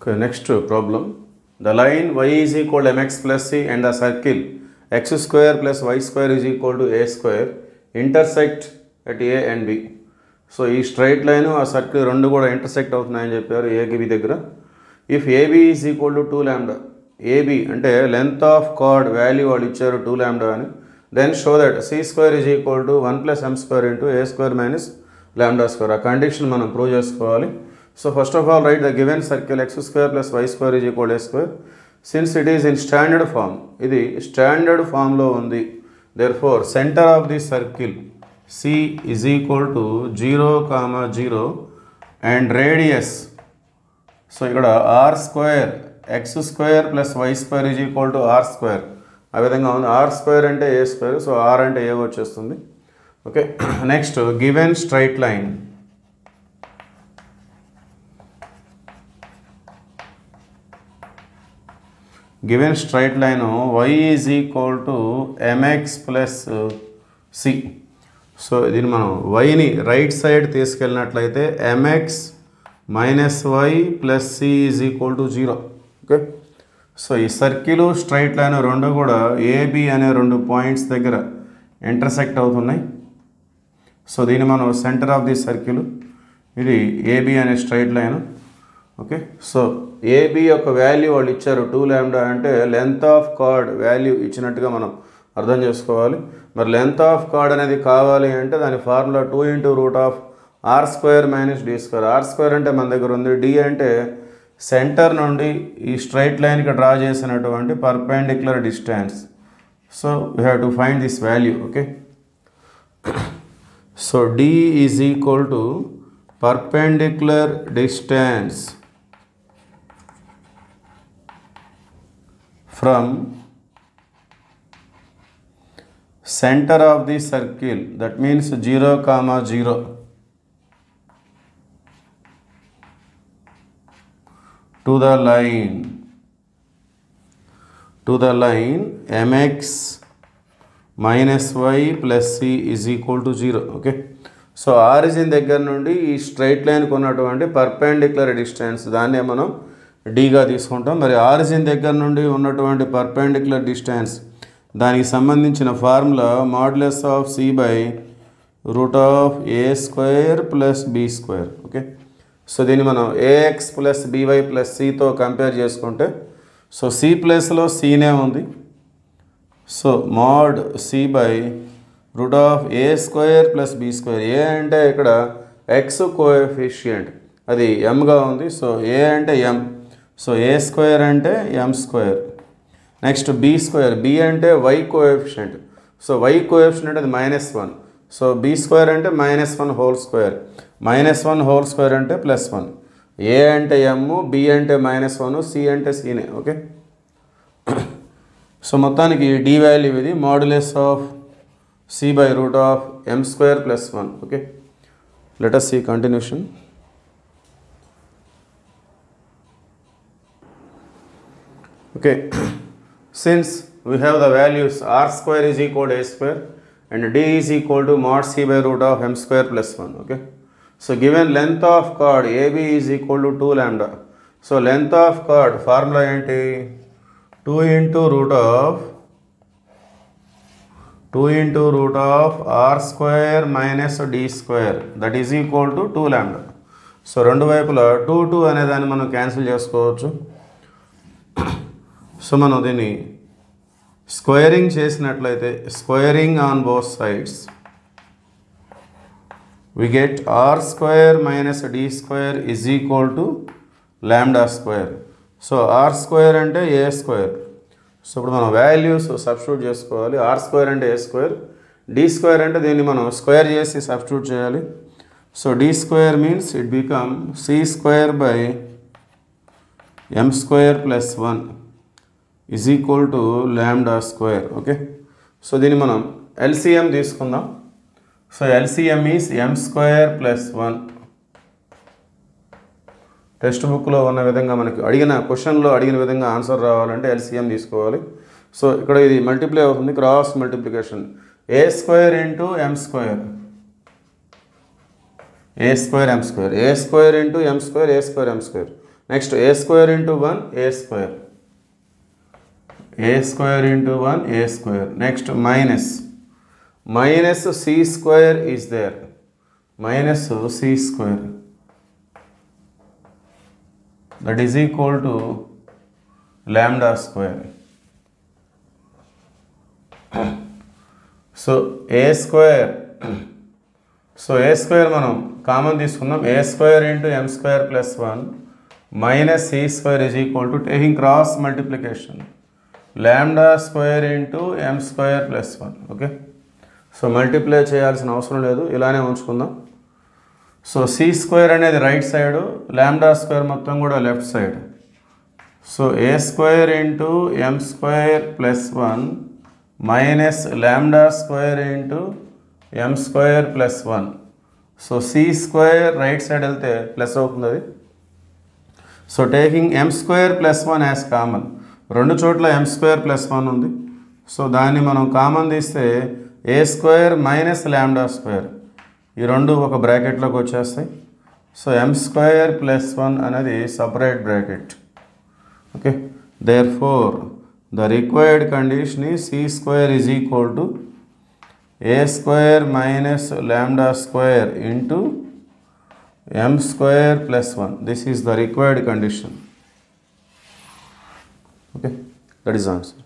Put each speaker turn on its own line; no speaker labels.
Okay, next problem. The line y is equal to mx plus c and the circle x square plus y square is equal to a square intersect at a and b. So ఈ straight line ఆ circle రెండు కూడా intersect అవుతున్నాయని చెప్పారు ఏకి B దగ్గర. If AB is equal to 2 lambda, AB అంటే length of chord value వాళ్ళు ఇచ్చారు 2 లాంబ్డా అని, then show that C square is equal to 1 plus M square into A square minus lambda square. ఆ condition మనం prove చేసుకోవాలి. So first of all, write the given circle x square plus y square is equal to a square. Since it is in standard form, ఇది standard form లో ఉంది. Therefore, center of the circle C is equal to 0, 0 and radius. So ఇక్కడ r square x square plus y square is equal to r square. ఆ విధంగా ఉంది. r square అంటే a square. So r అంటే a వచ్చేస్తుంది. Okay. Next, given straight line. Given straight line y is equal to mx plus c. So దీన్ని మనం వైని right side తీసుకెళ్ళినట్లయితే mx minus y plus c is equal to 0. Okay, so ఈ circle straight line రెండు కూడా AB అనే రెండు points దగ్గర ఇంటర్సెక్ట్ అవుతున్నాయి. సో దీన్ని మనం సెంటర్ ఆఫ్ ది సర్కిల్, ఇది ఏబి అనే straight line. Okay, so AB యొక్క వాల్యూ వాళ్ళు ఇచ్చారు 2 లాంబ్డా అంటే లెంత్ ఆఫ్ కార్డ్ వాల్యూ ఇచ్చినట్టుగా మనం అర్థం చేసుకోవాలి. మరి లెంత్ ఆఫ్ కార్డ్ అనేది కావాలి అంటే దాని formula 2 into root of R square minus D square. R square అంటే మన దగ్గర ఉంది, డి అంటే సెంటర్ నుండి ఈ స్ట్రైట్ లైన్కి డ్రా చేసినటువంటి perpendicular distance. So we have to find this value. Okay, so D is equal to perpendicular distance from center of the circle, that means 0, 0 to the line mx minus y plus c is equal to 0. okay, so origin దగ్గర నుండి ఈ straight లైన్కి ఉన్నటువంటి perpendicular distance దాన్నే మనం డీగా తీసుకుంటాం. మరి origin దగ్గర నుండి ఉన్నటువంటి పర్పెండిక్యులర్ డిస్టెన్స్ దానికి సంబంధించిన formula modulus of C by root of a square plus b square. Okay, so దీన్ని మనం ఏఎక్స్ ప్లస్ బీవై ప్లస్ సితో కంపేర్ చేసుకుంటే, సో సి ప్లస్లో సీనే ఉంది. So mod c by root of a square plus b square. A అంటే ఇక్కడ X coefficient అది ఎంగా ఉంది. సో ఏ అంటే ఎం, సో ఏ స్క్వేర్ అంటే m square. Next b square, b అంటే y coefficient. So y coefficient అది -1. సో బి స్క్వేర్ అంటే -1 whole square. -1 whole square అంటే +1. ఏ అంటే ఎమ్, బి అంటే -1, సి అంటే సీనే. ఓకే, సో మొత్తానికి డి వాల్యూ ఇది modulus of C by root of M square +1. Okay, let us see continuation. Okay, since we have the values r square is equal to a square and d is equal to mod c by root of m square plus 1. Okay, so given length of chord AB is equal to 2 lambda. So length of chord formula enti 2 into root of r square minus d square, that is equal to 2 lambda. So రెండు వైపులా 2 అనే దాన్ని మనం cancel చేసుకోవచ్చు. So మనం దీన్ని squaring చేసినట్లయితే, squaring on both sides, we get R square minus D square is equal to lambda square. So R square అంటే ఏ స్క్వేర్. సో ఇప్పుడు మనం వాల్యూస్ సబ్స్టిట్యూట్ చేసుకోవాలి. ఆర్ స్క్వేర్ అంటే ఏ స్క్వేర్, డి స్క్వేర్ అంటే దీన్ని మనం square చేసి substitute చేయాలి. So D square means it become C square by M square plus 1 is equal to lambda square. Okay, so దీన్ని మనం LCM తీసుకుందాం. So LCM is m square plus 1. Text బుక్లో ఉన్న విధంగా మనకి అడిగిన క్వశ్చన్లో అడిగిన విధంగా ఆన్సర్ రావాలంటే LCM తీసుకోవాలి. సో ఇక్కడ ఇది మల్టిప్లై అవుతుంది, cross multiplication. A square into m square, a square m square, a square into m square, a square m square. Next a square into 1 a square, a square into 1 a square. Next minus c square is there, minus c square that is equal to lambda square. So a square మనం common తీసుకుందాం. A square into m square plus 1 minus c square is equal to taking cross multiplication lambda square into m square plus 1. Okay, so multiply చేయాల్సిన అవసరం లేదు, ఇలానే ఉంచుకుందాం. So c square అనేది right side, lambda square మొత్తం కూడా left side. So a square into m square plus 1 minus lambda square into m square plus 1. So c square right side వెళ్తే plus అవుతుంది అది. So taking m square plus 1 as common, రెండు చోట్ల ఎం square plus 1 ఉంది. So దాన్ని మనం common తీస్తే ఏ square minus lambda square, ఈ రెండు ఒక బ్రాకెట్లోకి వచ్చేస్తాయి. సో ఎం స్క్వేర్ ప్లస్ 1 అనేది separate bracket. Okay, therefore the required condition ఈ c square is equal to a square minus lambda square into m square plus 1. This is the required condition. Okay, that is the answer.